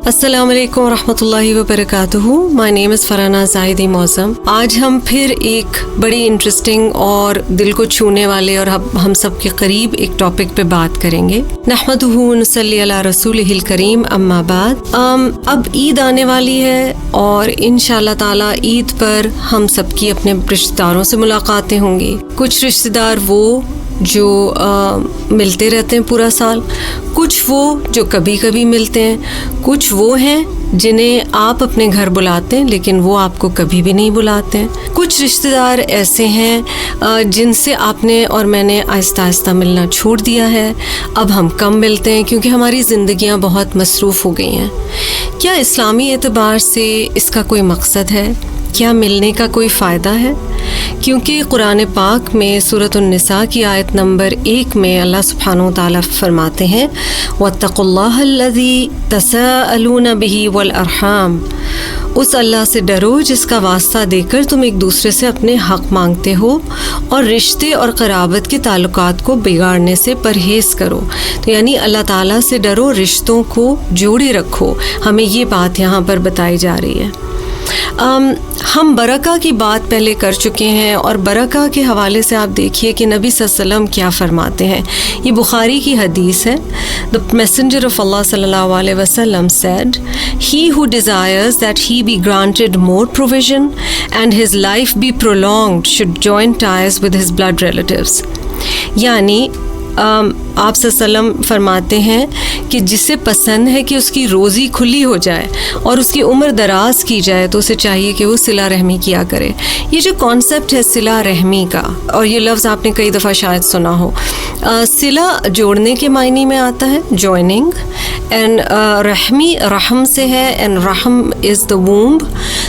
السلام علیکم ورحمۃ وبرکاتہ. مائی نیم از فرحانہ زاہدی معظم. آج ہم پھر ایک بڑی انٹرسٹنگ اور دل کو چھونے والے اور ہم سب کے قریب ایک ٹاپک پہ بات کریں گے. نحمدہ ونصلی علی رسولہ الکریم. اما بعد، اب عید آنے والی ہے اور انشاءاللہ تعالی عید پر ہم سب کی اپنے رشتہ داروں سے ملاقاتیں ہوں گی. کچھ رشتہ دار وہ جو ملتے رہتے ہیں پورا سال، کچھ وہ جو کبھی کبھی ملتے ہیں، کچھ وہ ہیں جنہیں آپ اپنے گھر بلاتے ہیں لیکن وہ آپ کو کبھی بھی نہیں بلاتے ہیں. کچھ رشتہ دار ایسے ہیں جن سے آپ نے اور میں نے آہستہ آہستہ ملنا چھوڑ دیا ہے. اب ہم کم ملتے ہیں کیونکہ ہماری زندگیاں بہت مصروف ہو گئی ہیں. کیا اسلامی اعتبار سے اس کا کوئی مقصد ہے؟ کیا ملنے کا کوئی فائدہ ہے؟ کیونکہ قرآن پاک میں سورۃ النساء کی آیت نمبر 1 میں اللہ سبحانہ وتعالیٰ فرماتے ہیں وَاتَّقُوا اللَّهَ الَّذِي تَسَاءَلُونَ بِهِ وَالْأَرْحَامَ. اس اللہ سے ڈرو جس کا واسطہ دے کر تم ایک دوسرے سے اپنے حق مانگتے ہو اور رشتے اور قرابت کے تعلقات کو بگاڑنے سے پرہیز کرو. تو یعنی اللہ تعالیٰ سے ڈرو، رشتوں کو جوڑے رکھو. ہمیں یہ بات یہاں پر بتائی جا رہی ہے. ہم برکہ کی بات پہلے کر چکے ہیں اور برکہ کے حوالے سے آپ دیکھیے کہ نبی صلی اللہ علیہ وسلم کیا فرماتے ہیں. یہ بخاری کی حدیث ہے. The messenger of Allah صلی اللہ علیہ وسلم said, "He who desires that he be granted more provision and his life be prolonged should join ties with his blood relatives." یعنی آپ صلی اللہ علیہ وسلم فرماتے ہیں کہ جسے پسند ہے کہ اس کی روزی کھلی ہو جائے اور اس کی عمر دراز کی جائے تو اسے چاہیے کہ وہ صلہ رحمی کیا کرے. یہ جو کانسیپٹ ہے صلہ رحمی کا، اور یہ لفظ آپ نے کئی دفعہ شاید سنا ہو، صلہ جوڑنے کے معنی میں آتا ہے، جوائننگ، اینڈ رحمی رحم سے ہے، اینڈ رحم از دا وومب.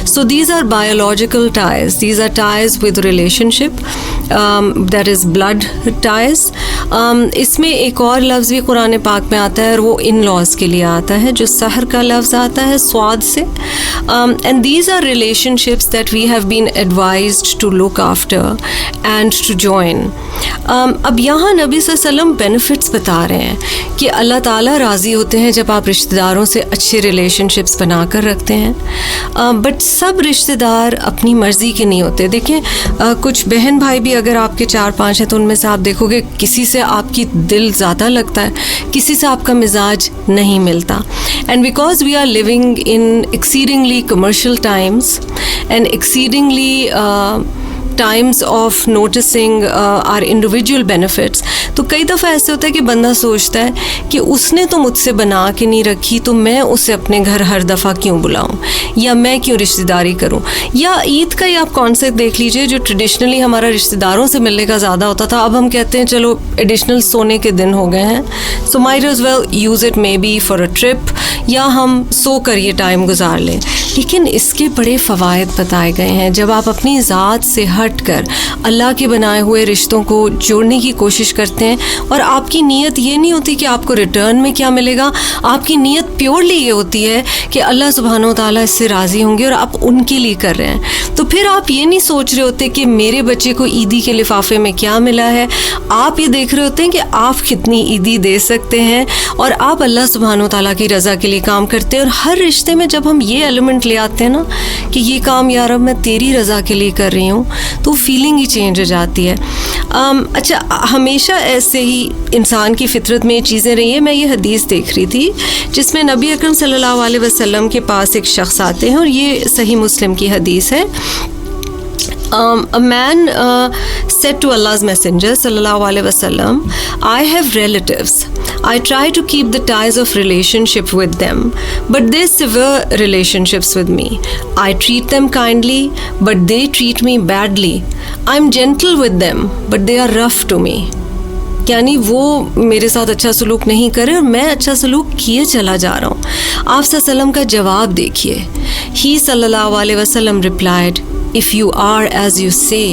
So these are biological ties. These are ties with relationship. That is blood ties. اس میں ایک اور لفظ بھی قرآن پاک میں آتا ہے اور وہ ان لاز کے لیے آتا ہے جو سحر کا لفظ آتا ہے سواد سے. And these are relationships that we have been advised to look after and to join. اب یہاں نبی صلی اللہ علیہ وسلم بینیفٹس بتا رہے ہیں کہ اللہ تعالیٰ راضی ہوتے ہیں جب آپ رشتہ داروں سے اچھے ریلیشن شپس بنا کر رکھتے ہیں. بٹ سب رشتہ دار اپنی مرضی کے نہیں ہوتے. دیکھیں کچھ بہن بھائی بھی اگر آپ کے 4-5 ہیں تو ان میں سے آپ دیکھو گے کسی سے آپ کی دل زیادہ لگتا ہے، کسی سے آپ کا مزاج نہیں ملتا. And because we are living in exceedingly commercial times and exceedingly times of noticing our individual benefits, تو کئی دفعہ ایسے ہوتا ہے کہ بندہ سوچتا ہے کہ اس نے تو مجھ سے بنا کے نہیں رکھی تو میں اسے اپنے گھر ہر دفعہ کیوں بلاؤں یا میں کیوں رشتہ داری کروں. یا عید کا ہی آپ کانسیپٹ دیکھ لیجئے، جو ٹریڈیشنلی ہمارا رشتہ داروں سے ملنے کا زیادہ ہوتا تھا، اب ہم کہتے ہیں چلو ایڈیشنل سونے کے دن ہو گئے ہیں، so might as well use it maybe for a trip, یا ہم سو کر یہ ٹائم گزار لیں. لیکن اس کے بڑے فوائد بتائے گئے ہیں. جب آپ اپنی ذات سے ہٹ کر اللہ کے بنائے ہوئے رشتوں کو جوڑنے کی کوشش کرتے ہیں اور آپ کی نیت یہ نہیں ہوتی کہ آپ کو ریٹرن میں کیا ملے گا، آپ کی نیت پیورلی یہ ہوتی ہے کہ اللہ سبحانہ و تعالیٰ اس سے راضی ہوں گے اور آپ ان کے لیے کر رہے ہیں. تو پھر آپ یہ نہیں سوچ رہے ہوتے کہ میرے بچے کو عیدی کے لفافے میں کیا ملا ہے، آپ یہ دیکھ رہے ہوتے ہیں کہ آپ کتنی عیدی دے سکتے ہیں اور آپ اللہ سبحانہ و تعالیٰ کی رضا کے لیے کام کرتے ہیں. اور ہر رشتے میں جب ہم یہ ایلیمنٹ لے آتے ہیں نا کہ یہ کام یا رب میں تیری رضا کے لیے کر رہی ہوں، تو فیلنگ ہی چینج ہو جاتی ہے. اچھا، ہمیشہ ایسے ہی انسان کی فطرت میں یہ چیزیں رہی ہیں. میں یہ حدیث دیکھ رہی تھی جس میں نبی اکرم صلی اللہ علیہ وسلم کے پاس ایک شخص آتے ہیں اور یہ صحیح مسلم کی حدیث ہے. A man said to Allah's messenger sallallahu alaihi wasallam, I have relatives. I try to keep the ties of relationship with them, but they sever relationships with me. I treat them kindly, but they treat me badly. I'm gentle with them, but they are rough to me. یعنی وہ میرے ساتھ اچھا سلوک نہیں کرے اور میں اچھا سلوک کیے چلا جا رہا ہوں. آپ صلی اللہ علیہ وسلم کا جواب دیکھیے. He صلی اللہ علیہ وسلم replied, if you are as you say,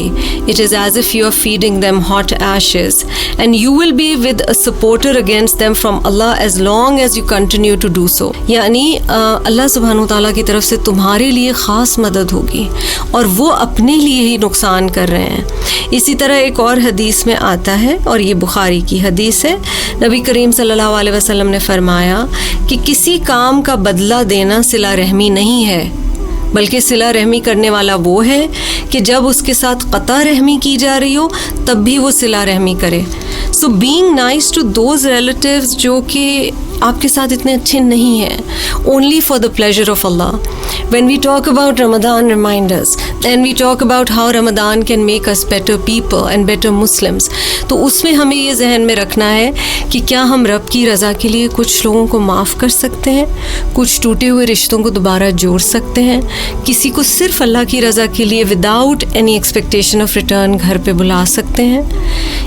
it is as if you are feeding them hot ashes, and you will be with a supporter against them from Allah as long as you continue to do so. یعنی اللہ سبحانہ وتعالیٰ کی طرف سے تمہارے لیے خاص مدد ہوگی اور وہ اپنے لیے ہی نقصان کر رہے ہیں. اسی طرح ایک اور حدیث میں آتا ہے, اور یہ بخاری کی حدیث ہے, نبی کریم صلی اللہ علیہ وسلم نے فرمایا کہ کسی کام کا بدلہ دینا صلہ رحمی نہیں ہے, بلکہ صلہ رحمی کرنے والا وہ ہے کہ جب اس کے ساتھ قطع رحمی کی جا رہی ہو تب بھی وہ صلہ رحمی کرے. So being nice to those relatives جو کہ آپ کے ساتھ اتنے اچھے نہیں ہیں, only for the pleasure of Allah. When we talk about Ramadan reminders and we talk about how Ramadan can make us better people and better Muslims, تو اس میں ہمیں یہ ذہن میں رکھنا ہے کہ کیا ہم رب کی رضا کے لیے کچھ لوگوں کو معاف کر سکتے ہیں, کچھ ٹوٹے ہوئے رشتوں کو دوبارہ جوڑ سکتے ہیں, کسی کو صرف اللہ کی رضا کے لیے without any expectation of return گھر پہ بلا سکتے ہیں.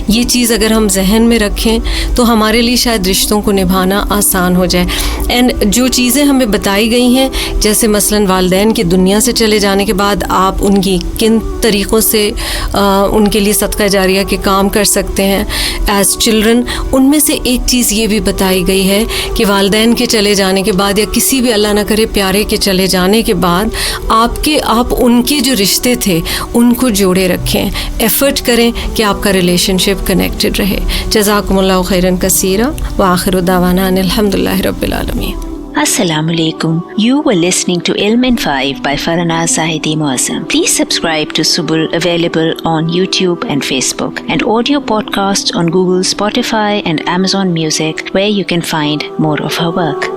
یہ چیز اگر ہم ذہن میں رکھیں تو ہمارے لیے شاید رشتوں کو نبھانا آسان ہو جائے. اینڈ جو چیزیں ہمیں بتائی گئی ہیں, جیسے مثلاً والدین کے دنیا سے چلے جانے کے بعد آپ ان کی کن طریقوں سے ان کے لیے صدقہ جاریہ کے کام کر سکتے ہیں ایز چلڈرن, ان میں سے ایک چیز یہ بھی بتائی گئی ہے کہ والدین کے چلے جانے کے بعد یا کسی بھی اللہ نہ کرے پیارے کے چلے جانے کے بعد آپ ان کے جو رشتے تھے ان کو جوڑے رکھیں, ایفرٹ کریں کہ آپ کا ریلیشن شپ کنیکٹڈ رہے. جزاکم اللہ خیرن کثیرا وآخر دعوانا ان الحمدللہ رب العالمین. Assalamu alaikum. You were listening to Ilm in 5 by Farana Zahidi Muazzam. Please subscribe to Subul, available on YouTube and Facebook, and audio podcasts on Google, Spotify and Amazon Music, where you can find more of her work.